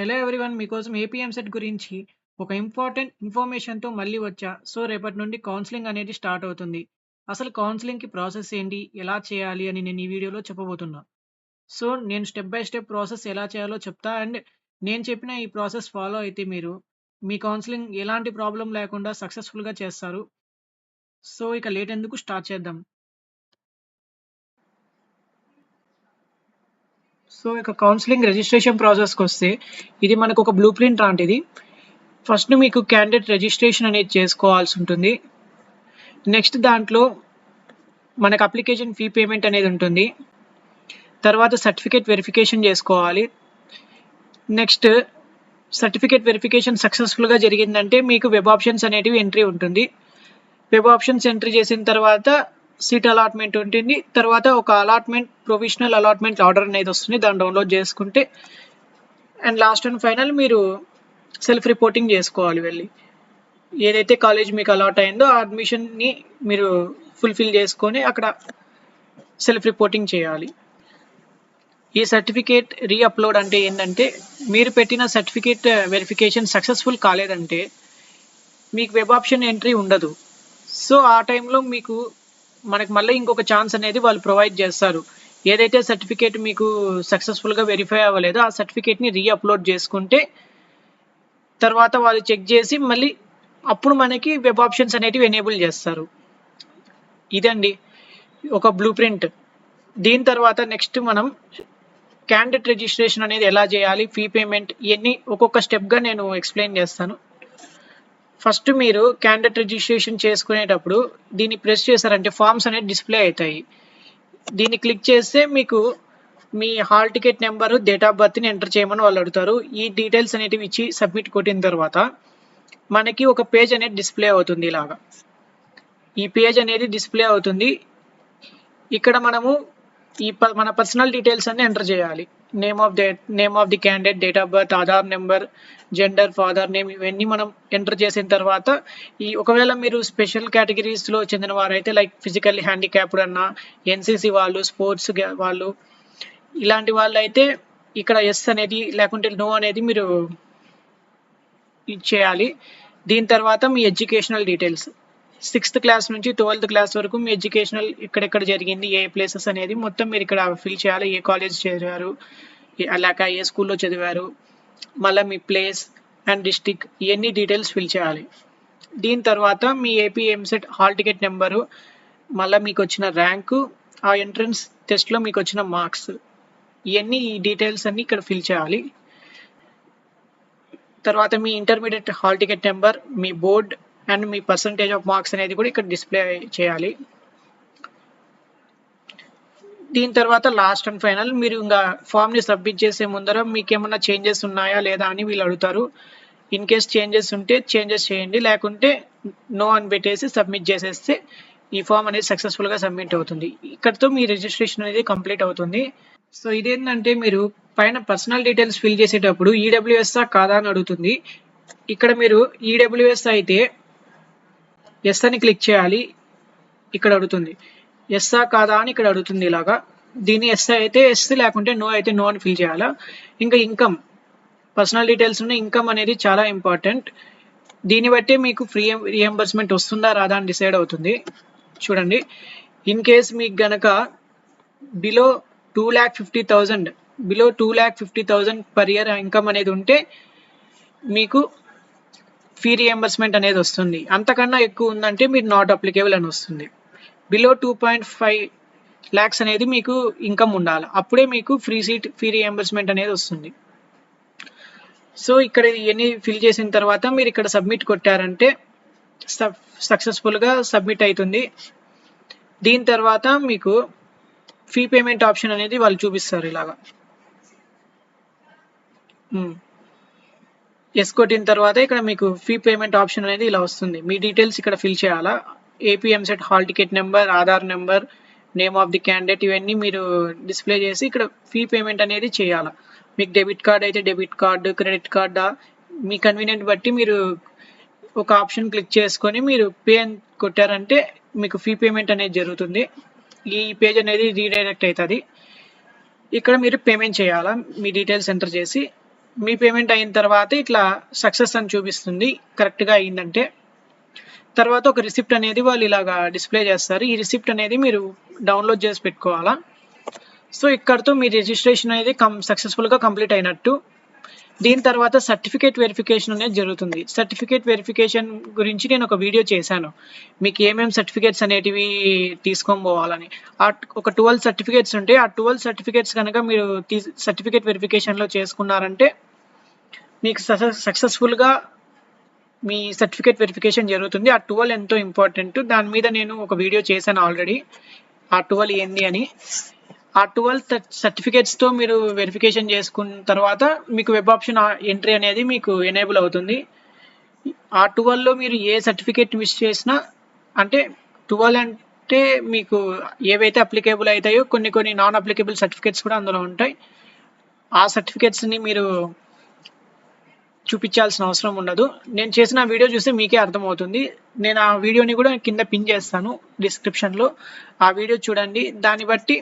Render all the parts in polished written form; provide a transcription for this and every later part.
Hello everyone, మీకోసం ఏపీఎంసెట్ గురించి ఒక ఇంపార్టెంట్ ఇన్ఫర్మేషన్తో మళ్ళీ వచ్చా. సో రేపటి నుండి కౌన్సిలింగ్ అనేది స్టార్ట్ అవుతుంది. అసలు కౌన్సిలింగ్కి ప్రాసెస్ ఏంటి, ఎలా చేయాలి అని నేను ఈ వీడియోలో చెప్పబోతున్నా. సో నేను స్టెప్ బై స్టెప్ ప్రాసెస్ ఎలా చేయాలో చెప్తా. అండ్ నేను చెప్పిన ఈ ప్రాసెస్ ఫాలో అయితే మీరు మీ కౌన్సిలింగ్ ఎలాంటి ప్రాబ్లం లేకుండా సక్సెస్ఫుల్గా చేస్తారు. సో ఇక లేట్ ఎందుకు, స్టార్ట్ చేద్దాం. సో ఇక కౌన్సిలింగ్ రిజిస్ట్రేషన్ ప్రాసెస్కి వస్తే ఇది మనకు ఒక బ్లూ ప్రింట్ లాంటిది. ఫస్ట్ మీకు క్యాండిడేట్ రిజిస్ట్రేషన్ అనేది చేసుకోవాల్సి ఉంటుంది. నెక్స్ట్ దాంట్లో మనకు అప్లికేషన్ ఫీ పేమెంట్ అనేది ఉంటుంది. తర్వాత సర్టిఫికేట్ వెరిఫికేషన్ చేసుకోవాలి. నెక్స్ట్ సర్టిఫికేట్ వెరిఫికేషన్ సక్సెస్ఫుల్గా జరిగిందంటే మీకు వెబ్ ఆప్షన్స్ అనేటివి ఎంట్రీ ఉంటుంది. వెబ్ ఆప్షన్స్ ఎంట్రీ చేసిన తర్వాత సీట్ అలాట్మెంట్ ఉంటుంది. తర్వాత ఒక అలాట్మెంట్ ప్రొవిజనల్ అలాట్మెంట్ ఆర్డర్ అనేది వస్తుంది, దాన్ని డౌన్లోడ్ చేసుకుంటే. అండ్ లాస్ట్ అండ్ ఫైనల్ మీరు సెల్ఫ్ రిపోర్టింగ్ చేసుకోవాలి. వెళ్ళి ఏదైతే కాలేజ్ మీకు అలాట్ అయిందో ఆ అడ్మిషన్ని మీరు ఫుల్ఫిల్ చేసుకొని అక్కడ సెల్ఫ్ రిపోర్టింగ్ చేయాలి. ఈ సర్టిఫికేట్ రీఅప్లోడ్ అంటే ఏంటంటే, మీరు పెట్టిన సర్టిఫికేట్ వెరిఫికేషన్ సక్సెస్ఫుల్ కాలేదంటే మీకు వెబ్ ఆప్షన్ ఎంట్రీ ఉండదు. సో ఆ టైంలో మనకు మళ్ళీ ఇంకొక ఛాన్స్ అనేది వాళ్ళు ప్రొవైడ్ చేస్తారు. ఏదైతే సర్టిఫికేట్ మీకు సక్సెస్ఫుల్గా వెరిఫై అవ్వలేదో ఆ సర్టిఫికేట్ని రీఅప్లోడ్ చేసుకుంటే తర్వాత వాళ్ళు చెక్ చేసి మళ్ళీ అప్పుడు మనకి వెబ్ ఆప్షన్స్ అనేటివి ఎనేబుల్ చేస్తారు. ఇదండి ఒక బ్లూ ప్రింట్. దీని తర్వాత నెక్స్ట్ మనం క్యాండిడేట్ రిజిస్ట్రేషన్ అనేది ఎలా చేయాలి, ఫీ పేమెంట్, ఇవన్నీ ఒక్కొక్క స్టెప్గా నేను ఎక్స్ప్లెయిన్ చేస్తాను. ఫస్ట్ మీరు క్యాండిడేట్ రిజిస్ట్రేషన్ చేసుకునేటప్పుడు దీన్ని ప్రెస్ చేశారంటే ఫామ్స్ అనేది డిస్ప్లే అవుతాయి. దీన్ని క్లిక్ చేస్తే మీకు మీ hall ticket number, date of బర్త్ని ఎంటర్ చేయమని వాళ్ళు అడుగుతారు. ఈ డీటెయిల్స్ అనేటివి ఇచ్చి సబ్మిట్ కొట్టిన తర్వాత మనకి ఒక పేజ్ అనేది డిస్ప్లే అవుతుంది. ఇలాగా ఈ పేజ్ అనేది డిస్ప్లే అవుతుంది. ఇక్కడ మనము మన పర్సనల్ డీటెయిల్స్ అన్ని ఎంటర్ చేయాలి. Name of the candidate, date of birth, Aadhaar number, gender, father name, ఇవన్నీ మనం ఎంటర్ చేసిన తర్వాత ఒకవేళ మీరు స్పెషల్ కేటగిరీస్లో చెందిన వారైతే లైక్ ఫిజికల్లీ హ్యాండిక్యాప్డ్ అన్న, ఎన్సీసీ వాళ్ళు, స్పోర్ట్స్ వాళ్ళు, ఇలాంటి వాళ్ళు అయితే ఇక్కడ ఎస్ అనేది లేకుంటే నో అనేది మీరు ఇచ్చేయాలి. దీని తర్వాత మీ ఎడ్యుకేషనల్ డీటెయిల్స్ 6th క్లాస్ నుంచి 12th క్లాస్ వరకు మీ ఎడ్యుకేషనల్ ఎక్కడెక్కడ జరిగింది, ఏ ప్లేసెస్ అనేది మొత్తం మీరు ఇక్కడ ఫిల్ చేయాలి. ఏ కాలేజ్ చదివారు, అలాగా ఏ స్కూల్లో చదివారు, మళ్ళీ మీ ప్లేస్ అండ్ డిస్టిక్, ఇవన్నీ డీటెయిల్స్ ఫిల్ చేయాలి. దీని తర్వాత మీ AP EAMCET hall ticket number, మళ్ళీ మీకు వచ్చిన ర్యాంకు, ఆ ఎంట్రన్స్ టెస్ట్లో మీకు వచ్చిన మార్క్స్, ఇవన్నీ ఈ డీటెయిల్స్ అన్నీ ఇక్కడ ఫిల్ చేయాలి. తర్వాత మీ ఇంటర్మీడియట్ హాల్ టికెట్ నెంబర్, మీ బోర్డ్ అండ్ మీ పర్సంటేజ్ ఆఫ్ మార్క్స్ అనేది కూడా ఇక్కడ డిస్ప్లే చేయాలి. దీని తర్వాత లాస్ట్ అండ్ ఫైనల్ మీరు ఇంకా ఫామ్ని సబ్మిట్ చేసే ముందర మీకు ఏమన్నా చేంజెస్ ఉన్నాయా లేదా అని వీళ్ళు అడుగుతారు. ఇన్ కేస్ చేంజెస్ ఉంటే చేంజెస్ చేయండి, లేకుంటే నో అని పెట్టేసి సబ్మిట్ చేసేస్తే ఈ ఫామ్ అనేది సక్సెస్ఫుల్గా సబ్మిట్ అవుతుంది. ఇక్కడితో మీ రిజిస్ట్రేషన్ అనేది కంప్లీట్ అవుతుంది. సో ఇదేంటంటే మీరు పైన పర్సనల్ డీటెయిల్స్ ఫిల్ చేసేటప్పుడు ఈడబ్ల్యూఎస్ఆ కాదా అని అడుగుతుంది. ఇక్కడ మీరు ఈడబ్ల్యూఎస్ అయితే ఎస్ అని క్లిక్ చేయాలి. ఇక్కడ అడుగుతుంది ఎస్ఆ కాదా అని ఇక్కడ అడుగుతుంది. ఇలాగా దీన్ని ఎస్ అయితే ఎస్, లేకుంటే నో అయితే నో అని ఫిల్ చేయాలా. ఇంకా ఇన్కమ్, పర్సనల్ డీటెయిల్స్ ఉన్న ఇన్కమ్ అనేది చాలా ఇంపార్టెంట్. దీన్ని బట్టి మీకు ఫ్రీ రియంబర్స్మెంట్ వస్తుందా రాదా అని డిసైడ్ అవుతుంది. చూడండి, ఇన్ కేస్ మీకు గనక బిలో 2,50,000 పర్ ఇయర్ ఇన్కమ్ అనేది ఉంటే మీకు ఫీ రియంబర్స్మెంట్ అనేది వస్తుంది. అంతకన్నా ఎక్కువ ఉందంటే మీరు నాట్ అప్లికేబుల్ అని వస్తుంది. బిలో 2.5 lakhs అనేది మీకు ఇన్కమ్ ఉండాలి, అప్పుడే మీకు ఫీ రియంబర్స్మెంట్ అనేది వస్తుంది. సో ఇక్కడ ఇవన్నీ ఫిల్ చేసిన తర్వాత మీరు ఇక్కడ సబ్మిట్ కొట్టారంటే సక్సెస్ఫుల్గా సబ్మిట్ అవుతుంది. దీని తర్వాత మీకు ఫీ పేమెంట్ ఆప్షన్ అనేది వాళ్ళు చూపిస్తారు. ఇలాగా ఎస్ కొట్టిన తర్వాత ఇక్కడ మీకు ఫీ పేమెంట్ ఆప్షన్ అనేది ఇలా వస్తుంది. మీ డీటెయిల్స్ ఇక్కడ ఫిల్ చేయాలా. AP EAMCET hall ticket number, Aadhaar number, name of the candidate, ఇవన్నీ మీరు డిస్ప్లే చేసి ఇక్కడ ఫీ పేమెంట్ అనేది చేయాలా. మీకు డెబిట్ కార్డ్ అయితే డెబిట్ కార్డు, క్రెడిట్ కార్డా, మీ కన్వీనియంట్ బట్టి మీరు ఒక ఆప్షన్ క్లిక్ చేసుకొని మీరు పే అని కొట్టారంటే మీకు ఫీ పేమెంట్ అనేది జరుగుతుంది. ఈ పేజ్ అనేది రీడైరెక్ట్ అవుతుంది. ఇక్కడ మీరు పేమెంట్ చేయాలా. మీ డీటెయిల్స్ ఎంటర్ చేసి మీ పేమెంట్ అయిన తర్వాత ఇట్లా సక్సెస్ అని చూపిస్తుంది కరెక్ట్గా అయిందంటే. తర్వాత ఒక రిసిప్ట్ అనేది వాళ్ళు ఇలాగా డిస్ప్లే చేస్తారు. ఈ రిసిప్ట్ అనేది మీరు డౌన్లోడ్ చేసి పెట్టుకోవాలా. సో ఇక్కడతో మీ రిజిస్ట్రేషన్ అనేది సక్సెస్ఫుల్గా కంప్లీట్ అయినట్టు. దీని తర్వాత సర్టిఫికేట్ వెరిఫికేషన్ అనేది జరుగుతుంది. సర్టిఫికేట్ వెరిఫికేషన్ గురించి నేను ఒక వీడియో చేశాను, మీకు ఏమేమి సర్టిఫికేట్స్ అనేటివి తీసుకొని పోవాలని. ఒక 12 సర్టిఫికేట్స్ ఉంటాయి. ఆ 12 సర్టిఫికేట్స్ కనుక మీరు సర్టిఫికేట్ వెరిఫికేషన్లో చేసుకున్నారంటే మీకు సక్సెస్ఫుల్గా మీ సర్టిఫికేట్ వెరిఫికేషన్ జరుగుతుంది. ఆ 12 ఎంతో ఇంపార్టెంట్. దాని మీద నేను ఒక వీడియో చేశాను ఆల్రెడీ, ఆ 12 ఏంది అని. ఆ 12 సర్టిఫికేట్స్తో మీరు వెరిఫికేషన్ చేసుకున్న తర్వాత మీకు వెబ్ ఆప్షన్ ఎంట్రీ అనేది మీకు ఎనేబుల్ అవుతుంది. ఆ 12లో మీరు ఏ సర్టిఫికేట్ మిస్ చేసినా, అంటే 12 అంటే మీకు ఏవైతే అప్లికేబుల్ అవుతాయో కొన్ని నాన్ అప్లికేబుల్ సర్టిఫికేట్స్ కూడా అందులో ఉంటాయి. ఆ సర్టిఫికేట్స్ని మీరు చూపించాల్సిన అవసరం ఉండదు. నేను చేసిన వీడియో చూస్తే మీకే అర్థమవుతుంది. నేను ఆ వీడియోని కూడా కింద పిన్ చేస్తాను డిస్క్రిప్షన్లో, ఆ వీడియో చూడండి. దాన్ని బట్టి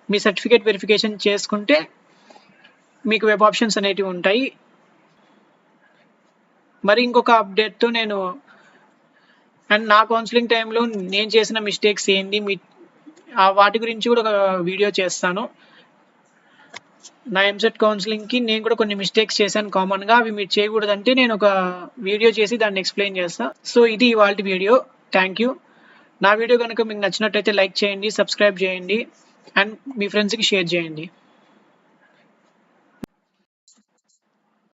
మీ సర్టిఫికేట్ వెరిఫికేషన్ చేసుకుంటే మీకు వెబ్ ఆప్షన్స్ అనేటివి ఉంటాయి. మరి ఇంకొక అప్డేట్తో నేను నా కౌన్సిలింగ్ టైంలో నేను చేసిన మిస్టేక్స్ ఏంది వాటి గురించి కూడా ఒక వీడియో చేస్తాను. నా ఎంసెట్ కౌన్సిలింగ్కి నేను కూడా కొన్ని మిస్టేక్స్ చేశాను కామన్గా, అవి మీరు చేయకూడదంటే నేను ఒక వీడియో చేసి దాన్ని ఎక్స్ప్లెయిన్ చేస్తాను. సో ఇది ఇవాళ వీడియో. Thank you. నా వీడియో కనుక మీకు నచ్చినట్టయితే లైక్ చేయండి, సబ్స్క్రైబ్ చేయండి అండ్ మీ ఫ్రెండ్స్కి షేర్ చేయండి.